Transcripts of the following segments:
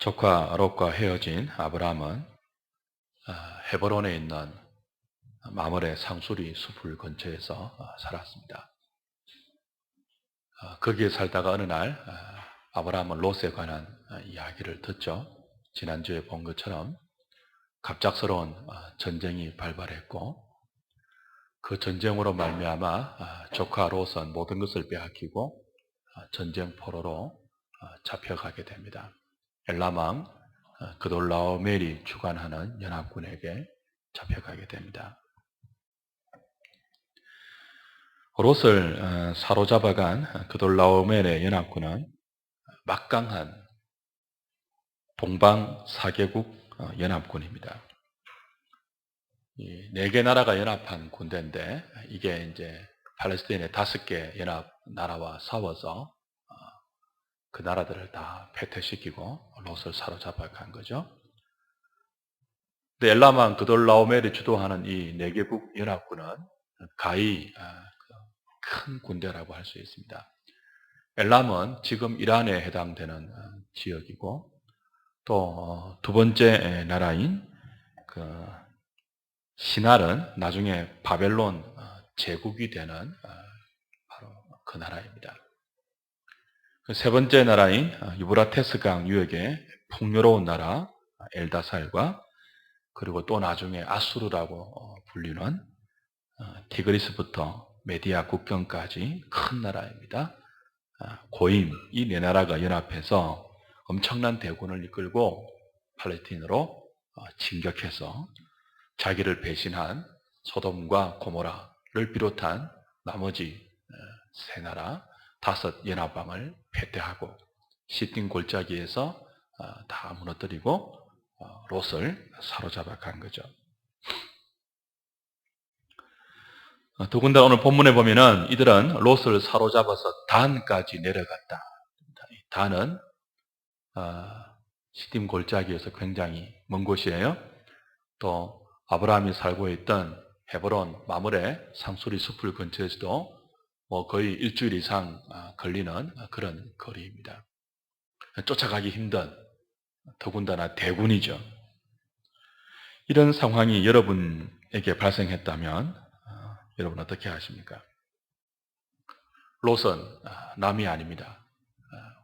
조카 롯과 헤어진 아브라함은 헤브론에 있는 마므레 상수리 숲을 근처에서 살았습니다. 거기에 살다가 어느 날 아브라함은 롯에 관한 이야기를 듣죠. 지난주에 본 것처럼 갑작스러운 전쟁이 발발했고, 그 전쟁으로 말미암아 조카 롯은 모든 것을 빼앗기고 전쟁 포로로 잡혀가게 됩니다. 엘람왕 그돌라오멜이 주관하는 연합군에게 잡혀가게 됩니다. 롯을 사로잡아간 그돌라오멜의 연합군은 막강한 동방 4개국 연합군입니다. 이 4개 나라가 연합한 군대인데, 이게 이제 팔레스타인의 5개 연합 나라와 싸워서 그 나라들을 다 패퇴시키고 롯을 사로잡아간 거죠. 근데 엘람왕 그돌라오멜이 주도하는 이 4개국 연합군은 가히 큰 군대라고 할 수 있습니다. 엘람은 지금 이란에 해당되는 지역이고, 또 두 번째 나라인 그 시날은 나중에 바벨론 제국이 되는 바로 그 나라입니다. 그 세 번째 나라인 유브라테스 강 유역의 풍요로운 나라 엘다살과, 그리고 또 나중에 아수르라고 불리는 티그리스부터 메디아 국경까지 큰 나라입니다. 고임 이 4나라가 연합해서 엄청난 대군을 이끌고 팔레스타인으로 진격해서 자기를 배신한 소돔과 고모라를 비롯한 나머지 3나라 5 연합왕을 패퇴하고 시딘 골짜기에서 다 무너뜨리고 롯을 사로잡아 간 거죠. 더군다나 오늘 본문에 보면은 이들은 롯을 사로잡아서 단까지 내려갔다. 단은 시딤 골짜기에서 굉장히 먼 곳이에요. 또 아브라함이 살고 있던 헤브론 마므레 상수리 숲을 근처에서도 거의 일주일 이상 걸리는 그런 거리입니다. 쫓아가기 힘든, 더군다나 대군이죠. 이런 상황이 여러분에게 발생했다면 여러분 어떻게 하십니까? 롯은 남이 아닙니다.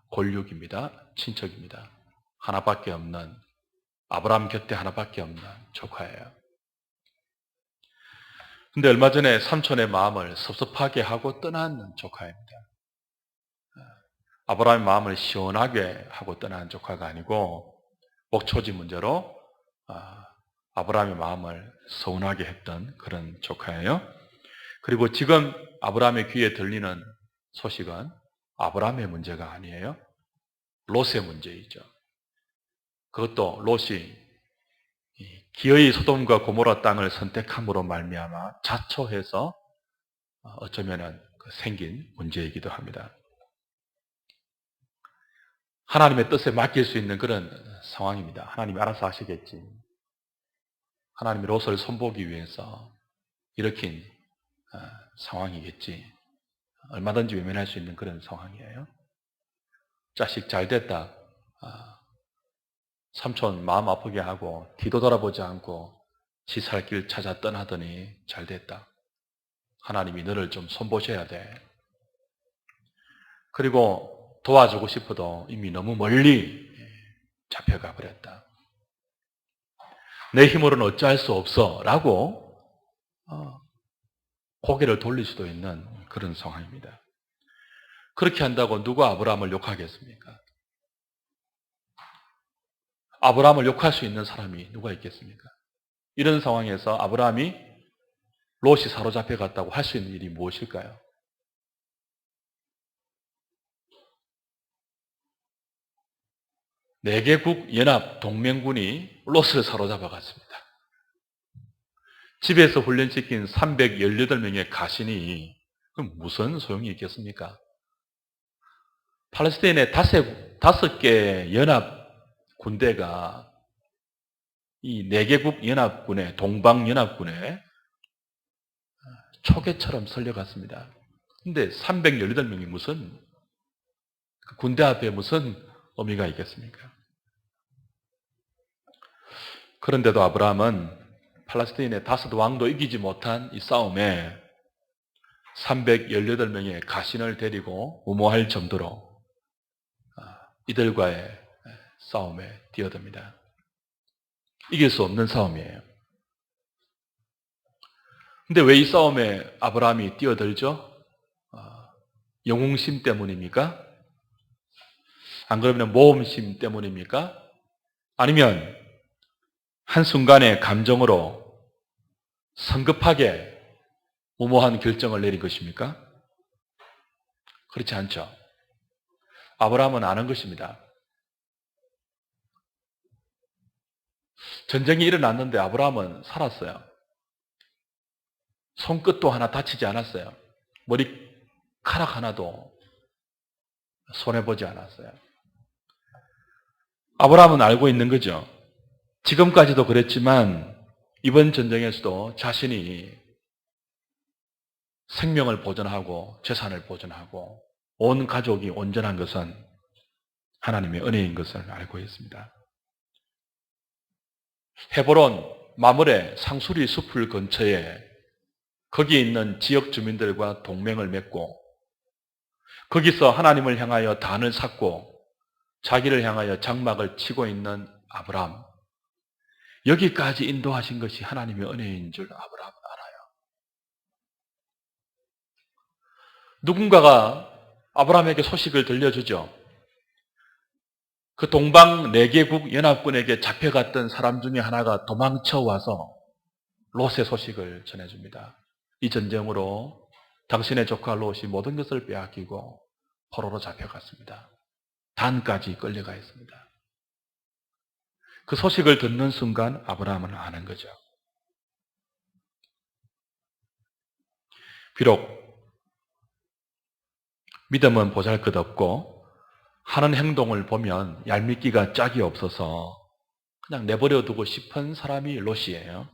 골육입니다. 친척입니다. 하나밖에 없는, 아브라함 곁에 하나밖에 없는 조카예요. 근데 얼마 전에 삼촌의 마음을 섭섭하게 하고 떠난 조카입니다. 아브라함의 마음을 시원하게 하고 떠난 조카가 아니고 목초지 문제로 아브라함의 마음을 서운하게 했던 그런 조카예요. 그리고 지금 아브라함의 귀에 들리는 소식은 아브라함의 문제가 아니에요. 롯의 문제이죠. 그것도 롯이 기어이 소돔과 고모라 땅을 선택함으로 말미암아 자초해서 어쩌면은 생긴 문제이기도 합니다. 하나님의 뜻에 맡길 수 있는 그런 상황입니다. 하나님이 알아서 하시겠지. 하나님이 롯을 손보기 위해서 일으킨 상황이겠지. 얼마든지 외면할 수 있는 그런 상황이에요. 자식 잘 됐다. 삼촌 마음 아프게 하고 뒤도 돌아보지 않고 지 살 길 찾아 떠나더니 잘 됐다. 하나님이 너를 좀 손보셔야 돼. 그리고 도와주고 싶어도 이미 너무 멀리 잡혀가 버렸다. 내 힘으로는 어찌할 수 없어 라고 고개를 돌릴 수도 있는 그런 상황입니다. 그렇게 한다고 누가 아브라함을 욕하겠습니까? 아브라함을 욕할 수 있는 사람이 누가 있겠습니까? 이런 상황에서 아브라함이 롯이 사로잡혀 갔다고 할 수 있는 일이 무엇일까요? 네 개국 연합 동맹군이 롯을 사로잡아 갔습니다. 집에서 훈련시킨 318명의 가신이 그럼 무슨 소용이 있겠습니까? 팔레스타인의 5개 연합 군대가 이 4개국 연합군의 동방연합군에 초계처럼 설려갔습니다. 근데 318명이 무슨 군대 앞에 무슨 의미가 있겠습니까? 그런데도 아브라함은 팔레스타인의 5왕도 이기지 못한 이 싸움에 318명의 가신을 데리고 무모할 정도로 이들과의 싸움에 뛰어듭니다. 이길 수 없는 싸움이에요. 근데 왜 이 싸움에 아브라함이 뛰어들죠? 영웅심 때문입니까? 안 그러면 모험심 때문입니까? 아니면 한순간의 감정으로 성급하게 무모한 결정을 내린 것입니까? 그렇지 않죠. 아브라함은 아는 것입니다. 전쟁이 일어났는데 아브라함은 살았어요. 손끝도 하나 다치지 않았어요. 머리카락 하나도 손해보지 않았어요. 아브라함은 알고 있는 거죠. 지금까지도 그랬지만 이번 전쟁에서도 자신이 생명을 보존하고 재산을 보존하고 온 가족이 온전한 것은 하나님의 은혜인 것을 알고 있습니다. 헤브론 마므레 상수리 숲을 근처에 거기에 있는 지역 주민들과 동맹을 맺고 거기서 하나님을 향하여 단을 샀고 자기를 향하여 장막을 치고 있는 아브라함, 여기까지 인도하신 것이 하나님의 은혜인 줄 아브라함은 알아요. 누군가가 아브라함에게 소식을 들려주죠. 그 동방 4개국 연합군에게 잡혀갔던 사람 중에 하나가 도망쳐 와서 롯의 소식을 전해줍니다. 이 전쟁으로 당신의 조카 롯이 모든 것을 빼앗기고 포로로 잡혀갔습니다. 단까지 끌려가 있습니다. 그 소식을 듣는 순간 아브라함은 아는 거죠. 비록 믿음은 보잘것없고 하는 행동을 보면 얄밉기가 짝이 없어서 그냥 내버려 두고 싶은 사람이 롯이에요.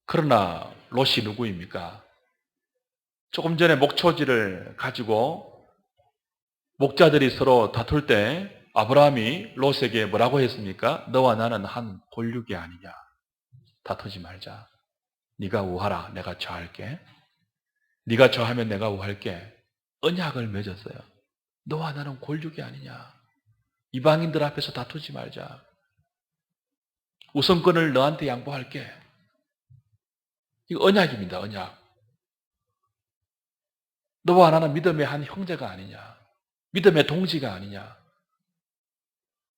그러나 롯이 누구입니까? 조금 전에 목초지를 가지고 목자들이 서로 다툴 때 아브라함이 롯에게 뭐라고 했습니까? 너와 나는 한 골육이 아니냐. 다투지 말자. 네가 우하라. 내가 저할게. 네가 저하면 내가 우할게. 언약을 맺었어요. 너와 나는 골육이 아니냐. 이방인들 앞에서 다투지 말자. 우선권을 너한테 양보할게. 이거 언약입니다. 언약. 너와 나는 믿음의 한 형제가 아니냐. 믿음의 동지가 아니냐.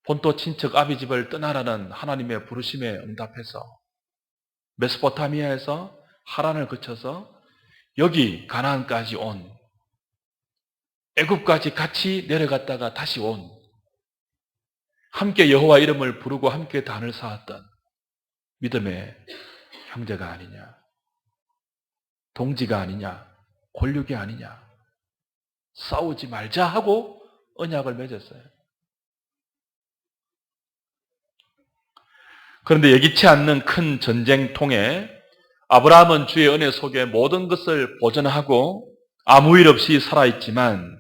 본토 친척 아비 집을 떠나라는 하나님의 부르심에 응답해서 메소포타미아에서 하란을 거쳐서 여기 가나안까지 온, 애굽까지 같이 내려갔다가 다시 온, 함께 여호와 이름을 부르고 함께 단을 쌓았던 믿음의 형제가 아니냐, 동지가 아니냐, 권력이 아니냐, 싸우지 말자 하고 언약을 맺었어요. 그런데 예기치 않는 큰 전쟁통에 아브라함은 주의 은혜 속에 모든 것을 보존하고 아무 일 없이 살아있지만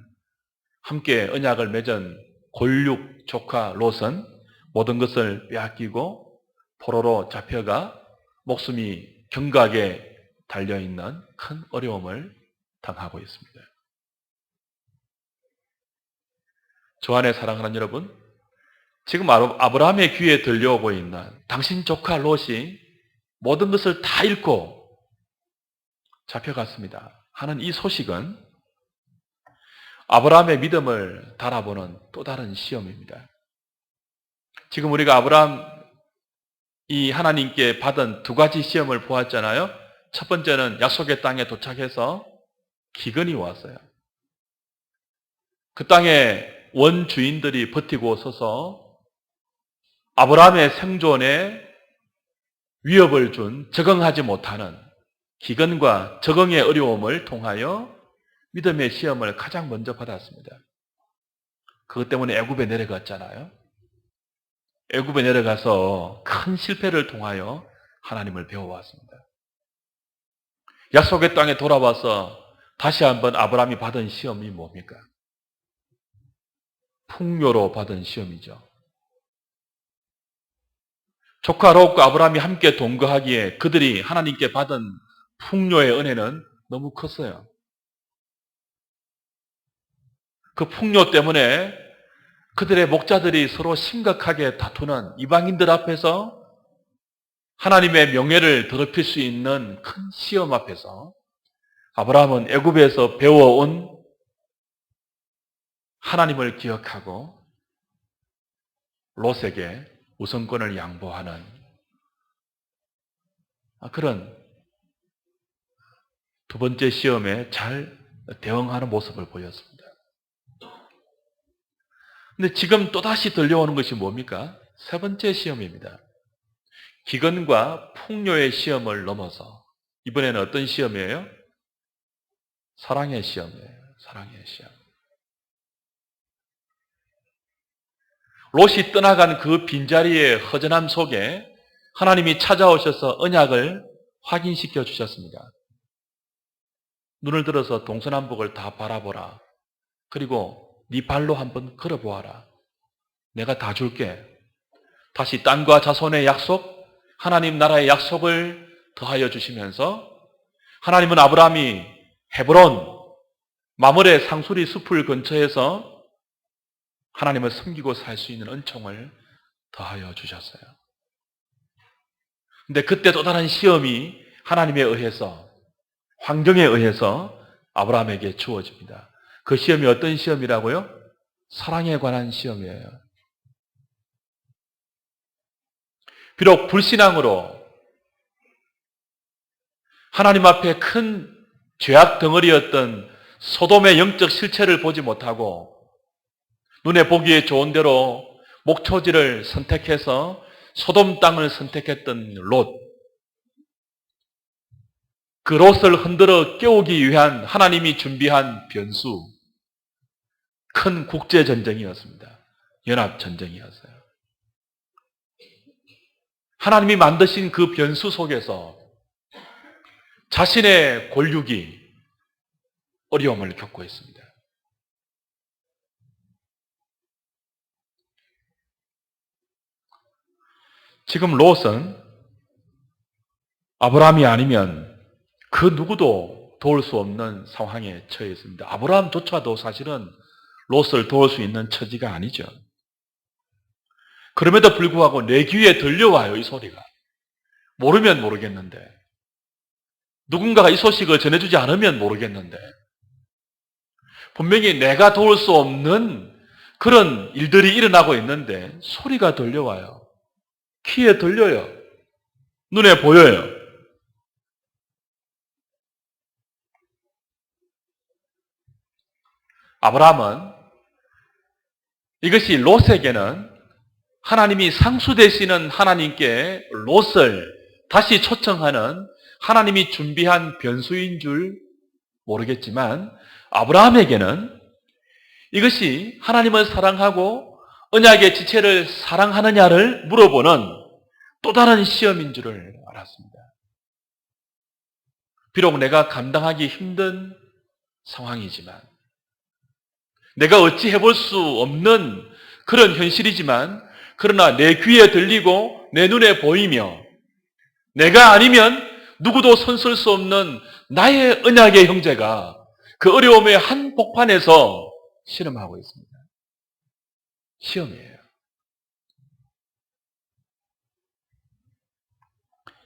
함께 언약을 맺은 골육 조카 롯은 모든 것을 빼앗기고 포로로 잡혀가 목숨이 경각에 달려있는 큰 어려움을 당하고 있습니다. 주 안에 사랑하는 여러분, 지금 아브라함의 귀에 들려오고 있는 당신 조카 롯이 모든 것을 다 잃고 잡혀갔습니다 하는 이 소식은 아브라함의 믿음을 달아보는 또 다른 시험입니다. 지금 우리가 아브라함이 하나님께 받은 2가지 시험을 보았잖아요. 첫 번째는 약속의 땅에 도착해서 기근이 왔어요. 그 땅의 원주인들이 버티고 서서 아브라함의 생존에 위협을 준 적응하지 못하는 기근과 적응의 어려움을 통하여 믿음의 시험을 가장 먼저 받았습니다. 그것 때문에 애굽에 내려갔잖아요. 애굽에 내려가서 큰 실패를 통하여 하나님을 배워왔습니다. 약속의 땅에 돌아와서 다시 한번 아브라함이 받은 시험이 뭡니까? 풍요로 받은 시험이죠. 조카 롯과 아브라함이 함께 동거하기에 그들이 하나님께 받은 풍요의 은혜는 너무 컸어요. 그 풍요 때문에 그들의 목자들이 서로 심각하게 다투는 이방인들 앞에서 하나님의 명예를 더럽힐 수 있는 큰 시험 앞에서 아브라함은 애굽에서 배워온 하나님을 기억하고 롯에게 우선권을 양보하는 그런 두 번째 시험에 잘 대응하는 모습을 보였습니다. 근데 지금 또다시 들려오는 것이 뭡니까? 세 번째 시험입니다. 기근과 풍요의 시험을 넘어서 이번에는 어떤 시험이에요? 사랑의 시험이에요. 사랑의 시험. 롯이 떠나간 그 빈자리의 허전함 속에 하나님이 찾아오셔서 언약을 확인시켜 주셨습니다. 눈을 들어서 동서남북을 다 바라보라. 그리고 네 발로 한번 걸어보아라. 내가 다 줄게. 다시 땅과 자손의 약속, 하나님 나라의 약속을 더하여 주시면서 하나님은 아브라함이 헤브론, 마므레 상수리 숲을 근처에서 하나님을 섬기고 살 수 있는 은총을 더하여 주셨어요. 근데 그때 또 다른 시험이 하나님에 의해서, 환경에 의해서 아브라함에게 주어집니다. 그 시험이 어떤 시험이라고요? 사랑에 관한 시험이에요. 비록 불신앙으로 하나님 앞에 큰 죄악 덩어리였던 소돔의 영적 실체를 보지 못하고 눈에 보기에 좋은 대로 목초지를 선택해서 소돔 땅을 선택했던 롯. 그 롯을 흔들어 깨우기 위한 하나님이 준비한 변수. 큰 국제전쟁이었습니다. 연합전쟁이었어요. 하나님이 만드신 그 변수 속에서 자신의 권력이 어려움을 겪고 있습니다. 지금 롯은 아브라함이 아니면 그 누구도 도울 수 없는 상황에 처해 있습니다. 아브라함조차도 사실은 롯을 도울 수 있는 처지가 아니죠. 그럼에도 불구하고 내 귀에 들려와요, 이 소리가. 모르면 모르겠는데. 누군가가 이 소식을 전해주지 않으면 모르겠는데. 분명히 내가 도울 수 없는 그런 일들이 일어나고 있는데 소리가 들려와요. 귀에 들려요. 눈에 보여요. 아브라함은 이것이 롯에게는 하나님이 상수 되시는 하나님께 롯을 다시 초청하는 하나님이 준비한 변수인 줄 모르겠지만 아브라함에게는 이것이 하나님을 사랑하고 언약의 지체를 사랑하느냐를 물어보는 또 다른 시험인 줄을 알았습니다. 비록 내가 감당하기 힘든 상황이지만 내가 어찌 해볼 수 없는 그런 현실이지만 그러나 내 귀에 들리고 내 눈에 보이며 내가 아니면 누구도 손쓸 수 없는 나의 언약의 형제가 그 어려움의 한복판에서 실험하고 있습니다. 시험이에요.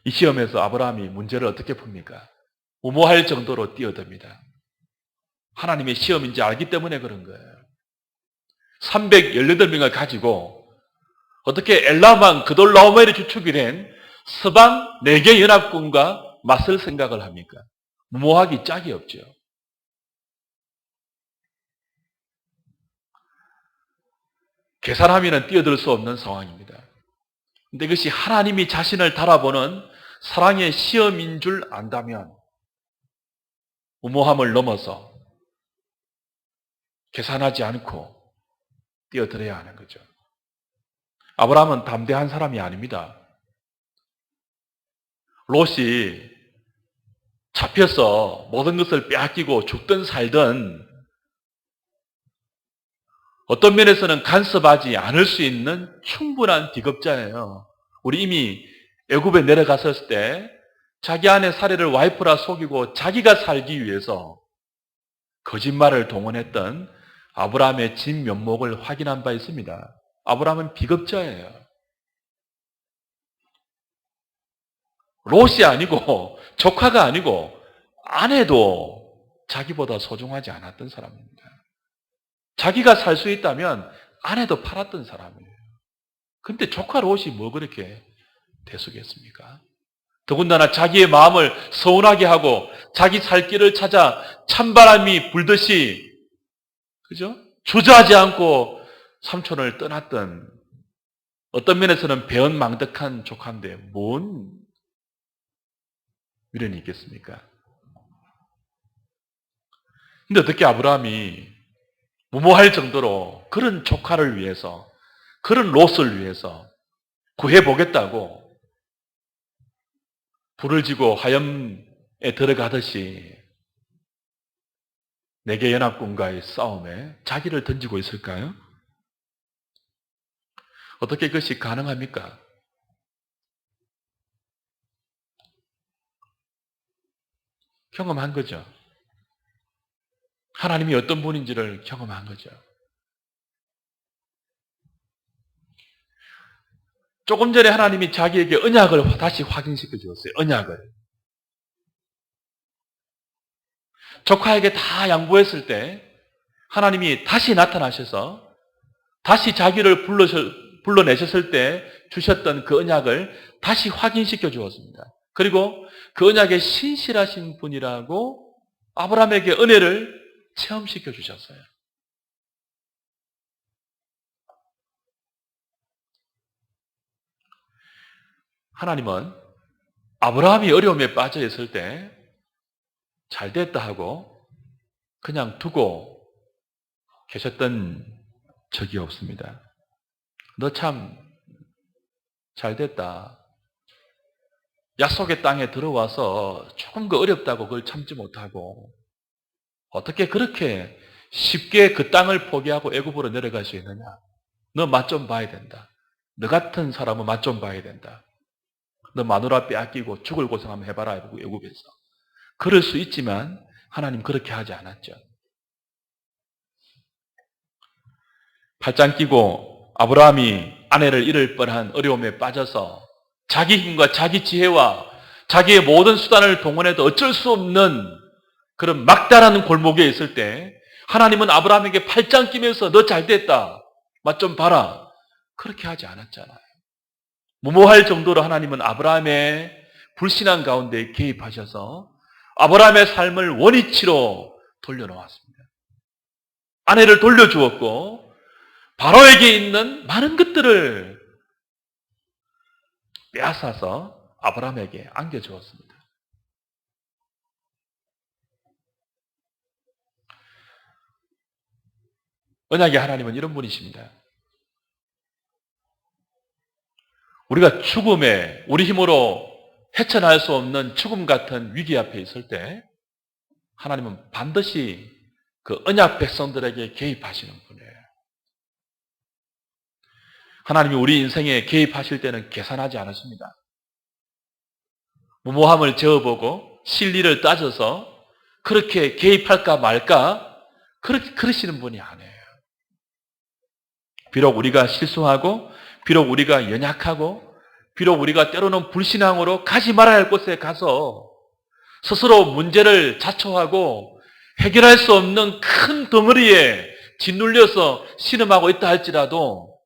이 시험에서 아브라함이 문제를 어떻게 풉니까? 무모할 정도로 뛰어듭니다. 하나님의 시험인지 알기 때문에 그런 거예요. 318명을 가지고 어떻게 엘라만 그돌라오멜이 주축이 된 서방 4개 연합군과 맞설 생각을 합니까? 무모하기 짝이 없죠. 계산하면 뛰어들 수 없는 상황입니다. 그런데 이것이 하나님이 자신을 달아보는 사랑의 시험인 줄 안다면 무모함을 넘어서 계산하지 않고 뛰어들어야 하는 거죠. 아브라함은 담대한 사람이 아닙니다. 롯이 잡혀서 모든 것을 빼앗기고 죽든 살든 어떤 면에서는 간섭하지 않을 수 있는 충분한 비겁자예요. 우리 이미 애굽에 내려갔을 때 자기 아내 사례를 와이프라 속이고 자기가 살기 위해서 거짓말을 동원했던 아브라함의 진면목을 확인한 바 있습니다. 아브라함은 비겁자예요. 롯이 아니고 조카가 아니고 아내도 자기보다 소중하지 않았던 사람입니다. 자기가 살 수 있다면 아내도 팔았던 사람이에요. 근데 조카 롯이 뭐 그렇게 대수겠습니까? 더군다나 자기의 마음을 서운하게 하고 자기 살 길을 찾아 찬바람이 불듯이 그죠? 주저하지 않고 삼촌을 떠났던 어떤 면에서는 배은망덕한 조카인데 뭔 미련이 있겠습니까? 근데 어떻게 아브라함이 무모할 정도로 그런 조카를 위해서 그런 롯을 위해서 구해보겠다고 불을 지고 화염에 들어가듯이 내계 연합군과의 싸움에 자기를 던지고 있을까요? 어떻게 그것이 가능합니까? 경험한 거죠. 하나님이 어떤 분인지를 경험한 거죠. 조금 전에 하나님이 자기에게 언약을 다시 확인시켜 주었어요. 언약을. 조카에게 다 양보했을 때 하나님이 다시 나타나셔서 다시 자기를 불러내셨을 때 주셨던 그 언약을 다시 확인시켜 주었습니다. 그리고 그 언약에 신실하신 분이라고 아브라함에게 은혜를 체험시켜 주셨어요. 하나님은 아브라함이 어려움에 빠져 있을 때 잘 됐다 하고 그냥 두고 계셨던 적이 없습니다. 너 참 잘 됐다. 약속의 땅에 들어와서 조금 더 어렵다고 그걸 참지 못하고 어떻게 그렇게 쉽게 그 땅을 포기하고 애굽으로 내려갈 수 있느냐? 너 맛 좀 봐야 된다. 너 같은 사람은 맛 좀 봐야 된다. 너 마누라 빼앗기고 죽을 고생 한번 해봐라 애굽에서. 그럴 수 있지만 하나님 그렇게 하지 않았죠. 팔짱 끼고 아브라함이 아내를 잃을 뻔한 어려움에 빠져서 자기 힘과 자기 지혜와 자기의 모든 수단을 동원해도 어쩔 수 없는 그런 막다른 골목에 있을 때 하나님은 아브라함에게 팔짱 끼면서 너 잘됐다. 맛 좀 봐라. 그렇게 하지 않았잖아요. 무모할 정도로 하나님은 아브라함의 불신앙 가운데 개입하셔서 아브라함의 삶을 원위치로 돌려놓았습니다. 아내를 돌려주었고 바로에게 있는 많은 것들을 빼앗아서 아브라함에게 안겨주었습니다. 언약의 하나님은 이런 분이십니다. 우리가 죽음에 우리 힘으로 헤쳐나갈 수 없는 죽음 같은 위기 앞에 있을 때 하나님은 반드시 그 언약 백성들에게 개입하시는 분이에요. 하나님이 우리 인생에 개입하실 때는 계산하지 않으십니다. 무모함을 저어보고 실리를 따져서 그렇게 개입할까 말까 그러시는 분이 아니에요. 비록 우리가 실수하고 비록 우리가 연약하고 비록 우리가 때로는 불신앙으로 가지 말아야 할 곳에 가서 스스로 문제를 자초하고 해결할 수 없는 큰 덩어리에 짓눌려서 신음하고 있다 할지라도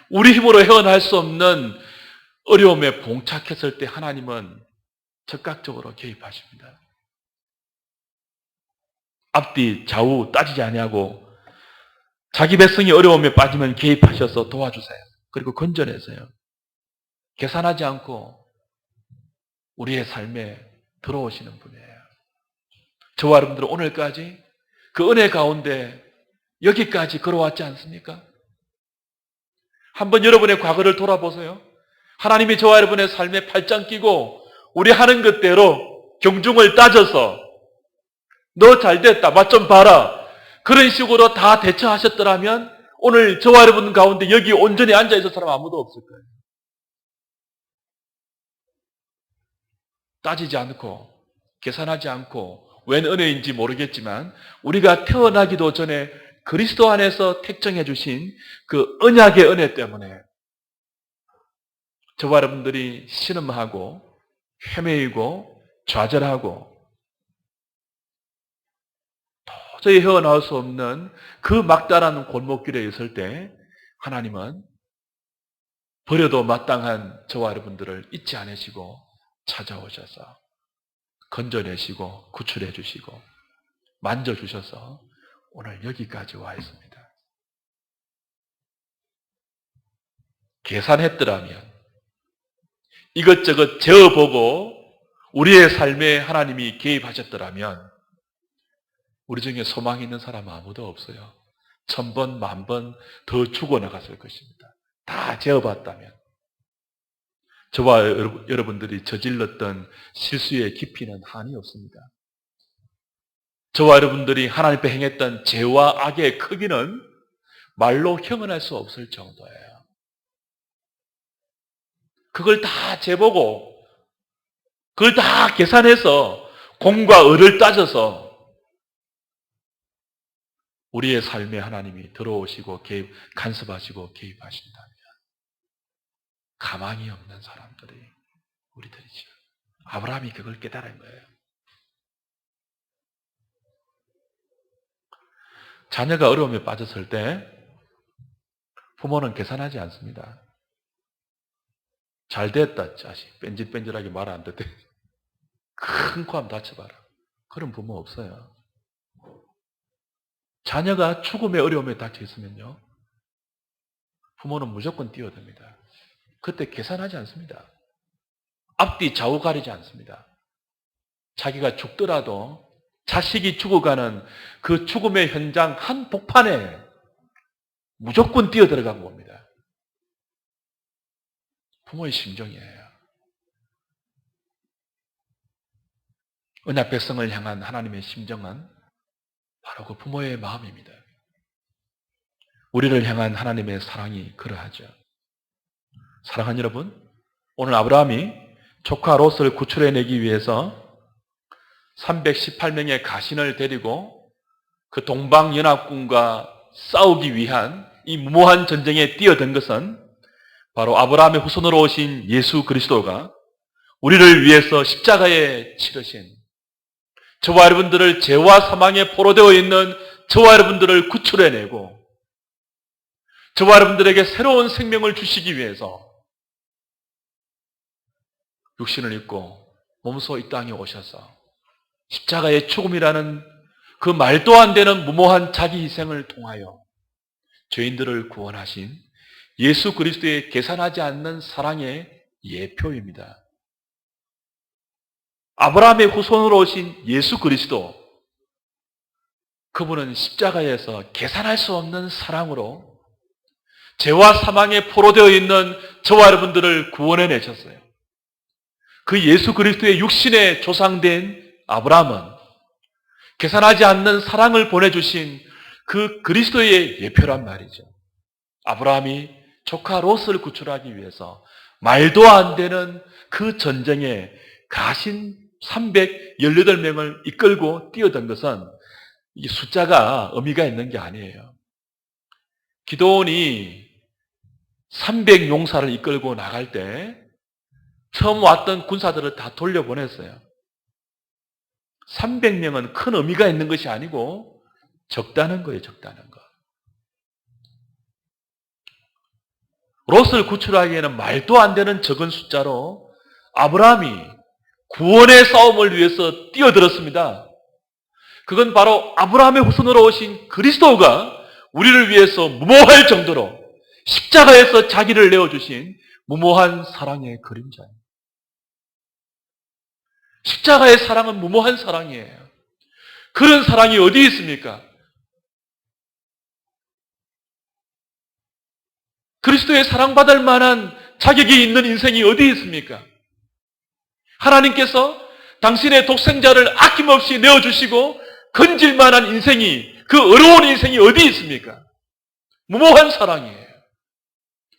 우리 힘으로 헤어날 수 없는 어려움에 봉착했을 때 하나님은 적극적으로 개입하십니다. 앞뒤 좌우 따지지 아니하고 자기 백성이 어려움에 빠지면 개입하셔서 도와주세요. 그리고 건져내세요. 계산하지 않고 우리의 삶에 들어오시는 분이에요. 저와 여러분들은 오늘까지 그 은혜 가운데 여기까지 걸어왔지 않습니까? 한번 여러분의 과거를 돌아보세요. 하나님이 저와 여러분의 삶에 팔짱 끼고 우리 하는 것대로 경중을 따져서 너 잘됐다, 맛 좀 봐라. 그런 식으로 다 대처하셨더라면 오늘 저와 여러분 가운데 여기 온전히 앉아있을 사람 아무도 없을 거예요. 따지지 않고 계산하지 않고 웬 은혜인지 모르겠지만 우리가 태어나기도 전에 그리스도 안에서 택정해 주신 그 언약의 은혜 때문에 저와 여러분들이 신음하고 헤매이고 좌절하고 도저히 헤어나올 수 없는 그 막다른 골목길에 있을 때 하나님은 버려도 마땅한 저와 여러분들을 잊지 않으시고 찾아오셔서 건져내시고 구출해 주시고 만져주셔서 오늘 여기까지 와 있습니다. 계산했더라면 이것저것 재어보고 우리의 삶에 하나님이 개입하셨더라면 우리 중에 소망이 있는 사람 아무도 없어요. 1000번, 10,000번 더 죽어나갔을 것입니다. 다 재어봤다면. 저와 여러분들이 저질렀던 실수의 깊이는 한이 없습니다. 저와 여러분들이 하나님 앞에 행했던 죄와 악의 크기는 말로 형언할 수 없을 정도예요. 그걸 다 재보고 그걸 다 계산해서 공과 을을 따져서 우리의 삶에 하나님이 들어오시고 간섭하시고 개입하신다면 가망이 없는 사람들이 우리들이죠. 아브라함이 그걸 깨달은 거예요. 자녀가 어려움에 빠졌을 때 부모는 계산하지 않습니다. 잘 됐다 자식. 뺀질뺀질하게 말 안 듣대. 큰 코 한번 다쳐봐라. 그런 부모 없어요. 자녀가 죽음의 어려움에 닥쳐 있으면요. 부모는 무조건 뛰어듭니다. 그때 계산하지 않습니다. 앞뒤 좌우 가리지 않습니다. 자기가 죽더라도 자식이 죽어가는 그 죽음의 현장 한 복판에 무조건 뛰어들어간 겁니다. 부모의 심정이에요. 언약 백성을 향한 하나님의 심정은 바로 그 부모의 마음입니다. 우리를 향한 하나님의 사랑이 그러하죠. 사랑하는 여러분, 오늘 아브라함이 조카 롯을 구출해내기 위해서 318명의 가신을 데리고 그 동방연합군과 싸우기 위한 이 무모한 전쟁에 뛰어든 것은 바로 아브라함의 후손으로 오신 예수 그리스도가 우리를 위해서 십자가에 치르신 저와 여러분들을 죄와 사망에 포로되어 있는 저와 여러분들을 구출해내고 저와 여러분들에게 새로운 생명을 주시기 위해서 육신을 입고 몸소 이 땅에 오셔서 십자가의 죽음이라는 그 말도 안 되는 무모한 자기 희생을 통하여 죄인들을 구원하신 예수 그리스도의 계산하지 않는 사랑의 예표입니다. 아브라함의 후손으로 오신 예수 그리스도, 그분은 십자가에서 계산할 수 없는 사랑으로 죄와 사망에 포로되어 있는 저와 여러분들을 구원해 내셨어요. 그 예수 그리스도의 육신에 조상된 아브라함은 계산하지 않는 사랑을 보내주신 그 그리스도의 예표란 말이죠. 아브라함이 조카 롯을 구출하기 위해서 말도 안 되는 그 전쟁에 가신 318명을 이끌고 뛰어든 것은 이 숫자가 의미가 있는 게 아니에요. 기드온이 300용사를 이끌고 나갈 때 처음 왔던 군사들을 다 돌려보냈어요. 300명은 큰 의미가 있는 것이 아니고 적다는 거예요, 적다는 거. 롯을 구출하기에는 말도 안 되는 적은 숫자로 아브라함이 구원의 싸움을 위해서 뛰어들었습니다. 그건 바로 아브라함의 후손으로 오신 그리스도가 우리를 위해서 무모할 정도로 십자가에서 자기를 내어주신 무모한 사랑의 그림자입니다. 십자가의 사랑은 무모한 사랑이에요. 그런 사랑이 어디 있습니까? 그리스도의 사랑받을 만한 자격이 있는 인생이 어디 있습니까? 하나님께서 당신의 독생자를 아낌없이 내어주시고 건질 만한 인생이, 그 어려운 인생이 어디 있습니까? 무모한 사랑이에요.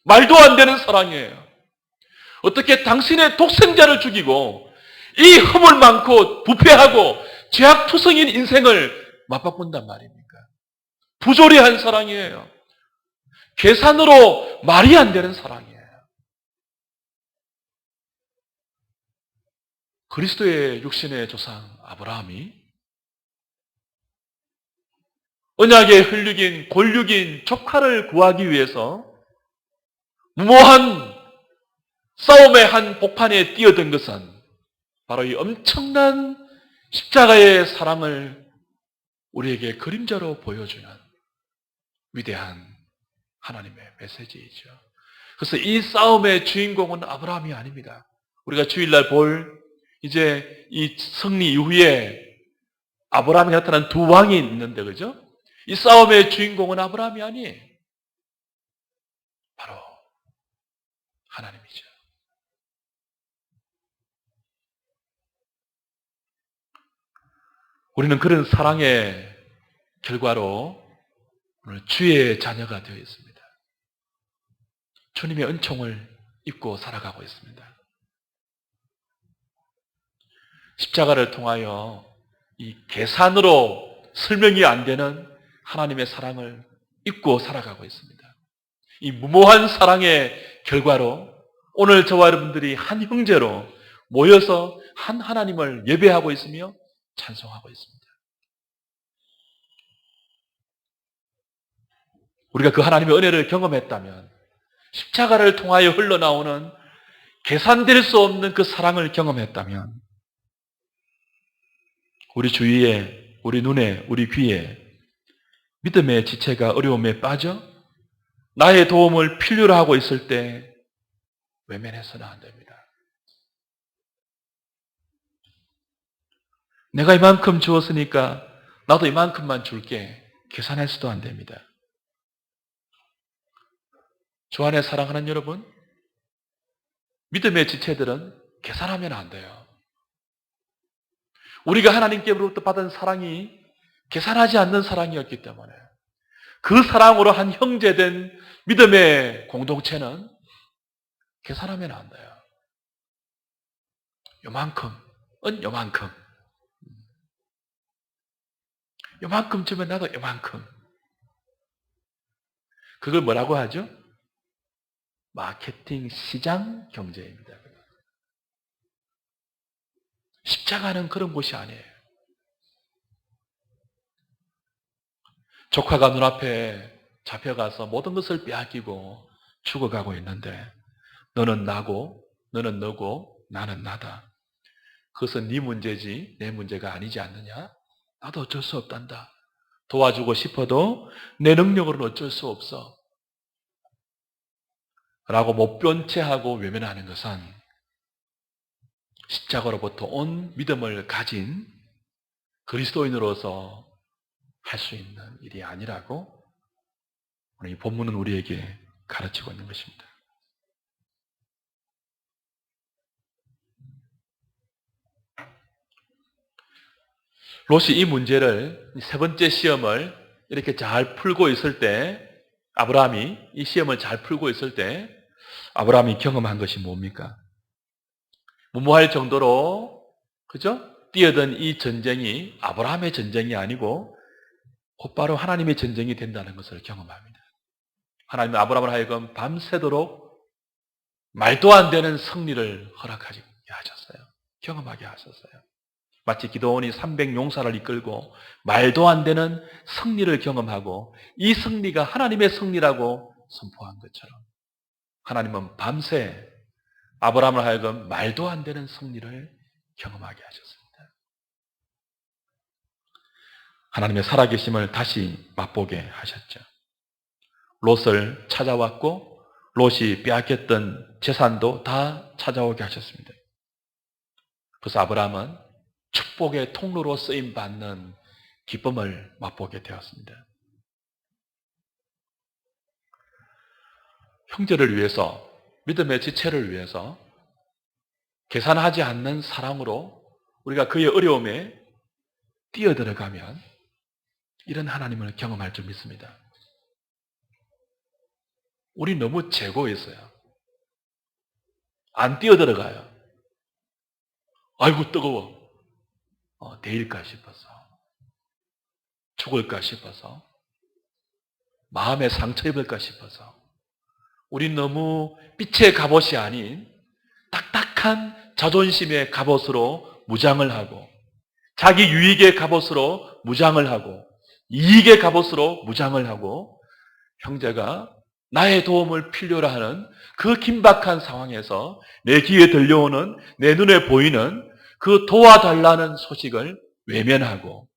말도 안 되는 사랑이에요. 어떻게 당신의 독생자를 죽이고 이 허물 많고 부패하고 죄악투성인 인생을 맞바꾼단 말입니까? 부조리한 사랑이에요. 계산으로 말이 안 되는 사랑이에요. 그리스도의 육신의 조상 아브라함이 언약의 혈육인 골육인 조카를 구하기 위해서 무모한 싸움의 한 복판에 뛰어든 것은 바로 이 엄청난 십자가의 사랑을 우리에게 그림자로 보여주는 위대한 하나님의 메시지이죠. 그래서 이 싸움의 주인공은 아브라함이 아닙니다. 우리가 주일날 볼 이제 이 승리 이후에 아브라함이 나타난 두 왕이 있는데, 그죠? 이 싸움의 주인공은 아브라함이 아니에요. 바로 하나님이죠. 우리는 그런 사랑의 결과로 오늘 주의 자녀가 되어 있습니다. 주님의 은총을 입고 살아가고 있습니다. 십자가를 통하여 이 계산으로 설명이 안 되는 하나님의 사랑을 입고 살아가고 있습니다. 이 무모한 사랑의 결과로 오늘 저와 여러분들이 한 형제로 모여서 한 하나님을 예배하고 있으며 찬송하고 있습니다. 우리가 그 하나님의 은혜를 경험했다면 십자가를 통하여 흘러나오는 계산될 수 없는 그 사랑을 경험했다면 우리 주위에, 우리 눈에, 우리 귀에 믿음의 지체가 어려움에 빠져 나의 도움을 필요로 하고 있을 때 외면해서는 안 됩니다. 내가 이만큼 주었으니까 나도 이만큼만 줄게 계산해서도 안 됩니다. 주 안에 사랑하는 여러분, 믿음의 지체들은 계산하면 안 돼요. 우리가 하나님께로부터 받은 사랑이 계산하지 않는 사랑이었기 때문에 그 사랑으로 한 형제된 믿음의 공동체는 계산하면 안 돼요. 요만큼은 요만큼. 요만큼 주면 나도 요만큼. 그걸 뭐라고 하죠? 마케팅 시장 경제입니다. 십자가는 그런 곳이 아니에요. 조카가 눈앞에 잡혀가서 모든 것을 빼앗기고 죽어가고 있는데 너는 나고 너는 너고 나는 나다. 그것은 네 문제지 내 문제가 아니지 않느냐? 나도 어쩔 수 없단다. 도와주고 싶어도 내 능력으로는 어쩔 수 없어. 라고 못 변 채 하고 외면하는 것은 십자가로부터 온 믿음을 가진 그리스도인으로서 할 수 있는 일이 아니라고 오늘 이 본문은 우리에게 가르치고 있는 것입니다. 롯이 이 문제를 세 번째 시험을 이렇게 잘 풀고 있을 때 아브라함이 이 시험을 잘 풀고 있을 때 아브라함이 경험한 것이 뭡니까? 무모할 정도로 그죠? 뛰어든 이 전쟁이 아브라함의 전쟁이 아니고 곧바로 하나님의 전쟁이 된다는 것을 경험합니다. 하나님은 아브라함을 하여금 밤새도록 말도 안 되는 승리를 허락하게 하셨어요. 경험하게 하셨어요. 마치 기도원이 300용사를 이끌고 말도 안 되는 승리를 경험하고 이 승리가 하나님의 승리라고 선포한 것처럼 하나님은 밤새 아브라함을 하여금 말도 안 되는 승리를 경험하게 하셨습니다. 하나님의 살아계심을 다시 맛보게 하셨죠. 롯을 찾아왔고 롯이 빼앗겼던 재산도 다 찾아오게 하셨습니다. 그래서 아브라함은 축복의 통로로 쓰임받는 기쁨을 맛보게 되었습니다. 형제를 위해서, 믿음의 지체를 위해서 계산하지 않는 사랑으로 우리가 그의 어려움에 뛰어들어가면 이런 하나님을 경험할 줄 믿습니다. 우리 너무 재고있어요. 안 뛰어들어가요. 아이고 뜨거워. 데일까 싶어서, 죽을까 싶어서, 마음에 상처 입을까 싶어서, 우린 너무 빛의 갑옷이 아닌 딱딱한 자존심의 갑옷으로 무장을 하고, 자기 유익의 갑옷으로 무장을 하고, 이익의 갑옷으로 무장을 하고, 형제가 나의 도움을 필요로 하는 그 긴박한 상황에서 내 귀에 들려오는, 내 눈에 보이는 그 도와달라는 소식을 외면하고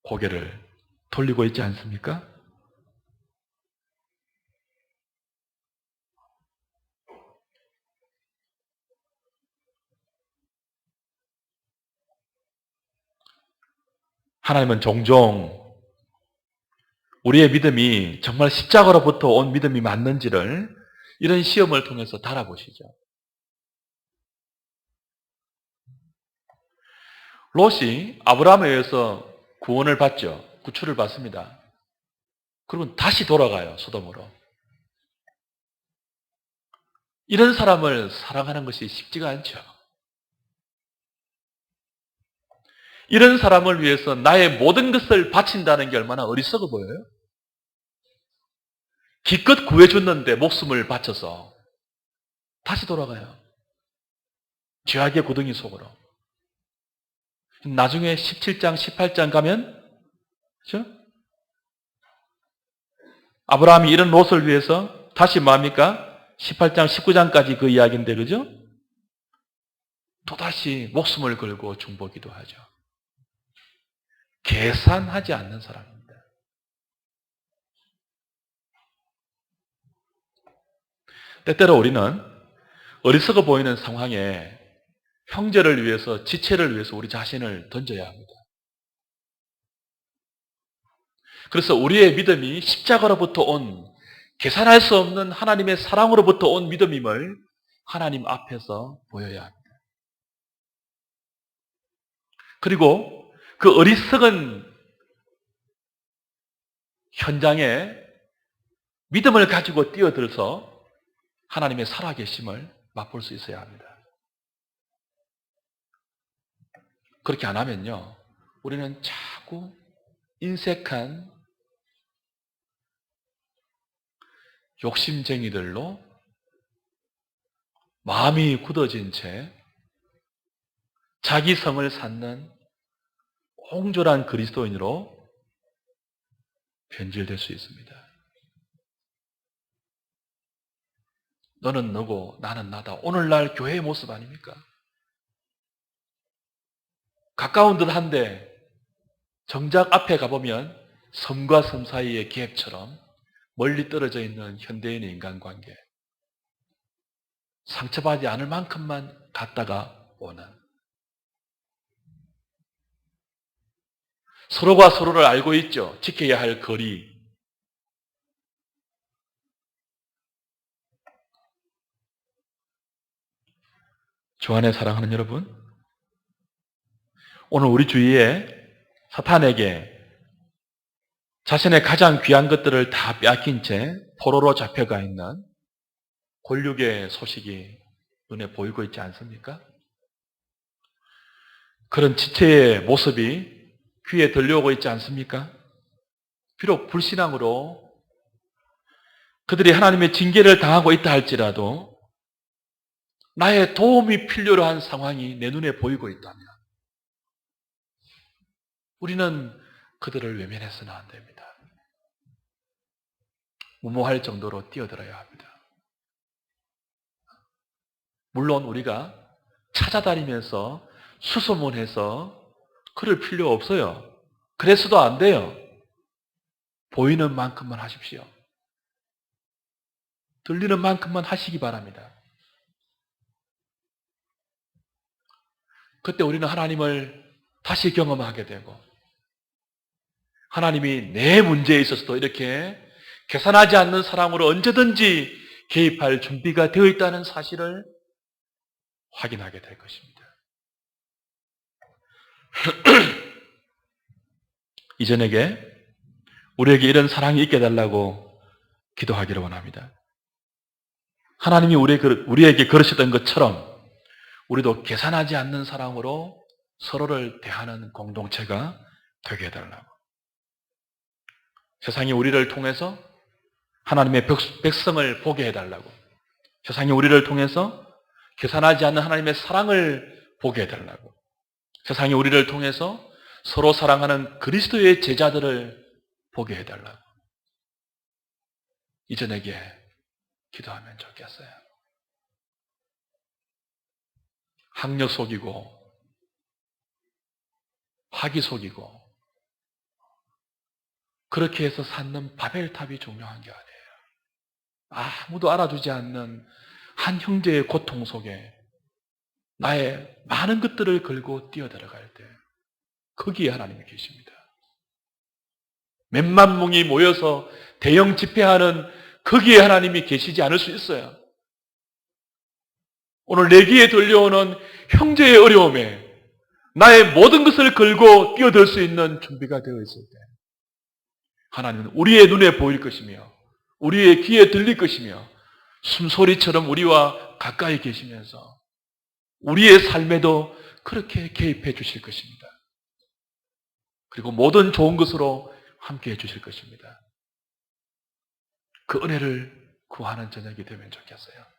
고개를 돌리고 있지 않습니까? 하나님은 종종 우리의 믿음이 정말 십자가로부터 온 믿음이 맞는지를 이런 시험을 통해서 달아보시죠. 롯이 아브라함에 의해서 구원을 받죠. 구출을 받습니다. 그리고 다시 돌아가요, 소돔으로. 이런 사람을 사랑하는 것이 쉽지가 않죠. 이런 사람을 위해서 나의 모든 것을 바친다는 게 얼마나 어리석어 보여요? 기껏 구해줬는데 목숨을 바쳐서 다시 돌아가요. 죄악의 고둥이 속으로. 나중에 17장, 18장 가면, 그렇죠? 아브라함이 이런 롯을 위해서 다시 뭡니까? 18장, 19장까지 그 이야기인데, 그죠? 또다시 목숨을 걸고 중보기도 하죠. 계산하지 않는 사람입니다. 때때로 우리는 어리석어 보이는 상황에 형제를 위해서, 지체를 위해서 우리 자신을 던져야 합니다. 그래서 우리의 믿음이 십자가로부터 온, 계산할 수 없는 하나님의 사랑으로부터 온 믿음임을 하나님 앞에서 보여야 합니다. 그리고 그 어리석은 현장에 믿음을 가지고 뛰어들어서 하나님의 살아계심을 맛볼 수 있어야 합니다. 그렇게 안 하면요, 우리는 자꾸 인색한 욕심쟁이들로 마음이 굳어진 채 자기 성을 쌓는 옹졸한 그리스도인으로 변질될 수 있습니다. 너는 너고 나는 나다. 오늘날 교회의 모습 아닙니까? 가까운 듯 한데 정작 앞에 가보면 섬과 섬 사이의 갭처럼 멀리 떨어져 있는 현대인의 인간관계. 상처받지 않을 만큼만 갔다가 오는. 서로가 서로를 알고 있죠. 지켜야 할 거리. 주 안에 사랑하는 여러분, 오늘 우리 주위에 사탄에게 자신의 가장 귀한 것들을 다 빼앗긴 채 포로로 잡혀가 있는 권력의 소식이 눈에 보이고 있지 않습니까? 그런 지체의 모습이 귀에 들려오고 있지 않습니까? 비록 불신앙으로 그들이 하나님의 징계를 당하고 있다 할지라도 나의 도움이 필요로 한 상황이 내 눈에 보이고 있다면 우리는 그들을 외면해서는 안 됩니다. 무모할 정도로 뛰어들어야 합니다. 물론 우리가 찾아다니면서 수소문해서 그럴 필요 없어요. 그래서도 안 돼요. 보이는 만큼만 하십시오. 들리는 만큼만 하시기 바랍니다. 그때 우리는 하나님을 다시 경험하게 되고 하나님이 내 문제에 있어서도 이렇게 계산하지 않는 사랑으로 언제든지 개입할 준비가 되어 있다는 사실을 확인하게 될 것입니다. 이전에게 우리에게 이런 사랑이 있게 해달라고 기도하기를 원합니다. 하나님이 우리에게 그러셨던 것처럼 우리도 계산하지 않는 사랑으로 서로를 대하는 공동체가 되게 해달라고. 세상이 우리를 통해서 하나님의 백성을 보게 해달라고. 세상이 우리를 통해서 계산하지 않는 하나님의 사랑을 보게 해달라고. 세상이 우리를 통해서 서로 사랑하는 그리스도의 제자들을 보게 해달라고. 이전에게 기도하면 좋겠어요. 학력 속이고 학위 속이고 그렇게 해서 쌓는 바벨탑이 중요한 게 아니에요. 아무도 알아주지 않는 한 형제의 고통 속에 나의 많은 것들을 걸고 뛰어들어갈 때 거기에 하나님이 계십니다. 몇만 명이 모여서 대형 집회하는 거기에 하나님이 계시지 않을 수 있어요. 오늘 내기에 들려오는 형제의 어려움에 나의 모든 것을 걸고 뛰어들 수 있는 준비가 되어 있을 때 하나님은 우리의 눈에 보일 것이며 우리의 귀에 들릴 것이며 숨소리처럼 우리와 가까이 계시면서 우리의 삶에도 그렇게 개입해 주실 것입니다. 그리고 모든 좋은 것으로 함께 해 주실 것입니다. 그 은혜를 구하는 저녁이 되면 좋겠어요.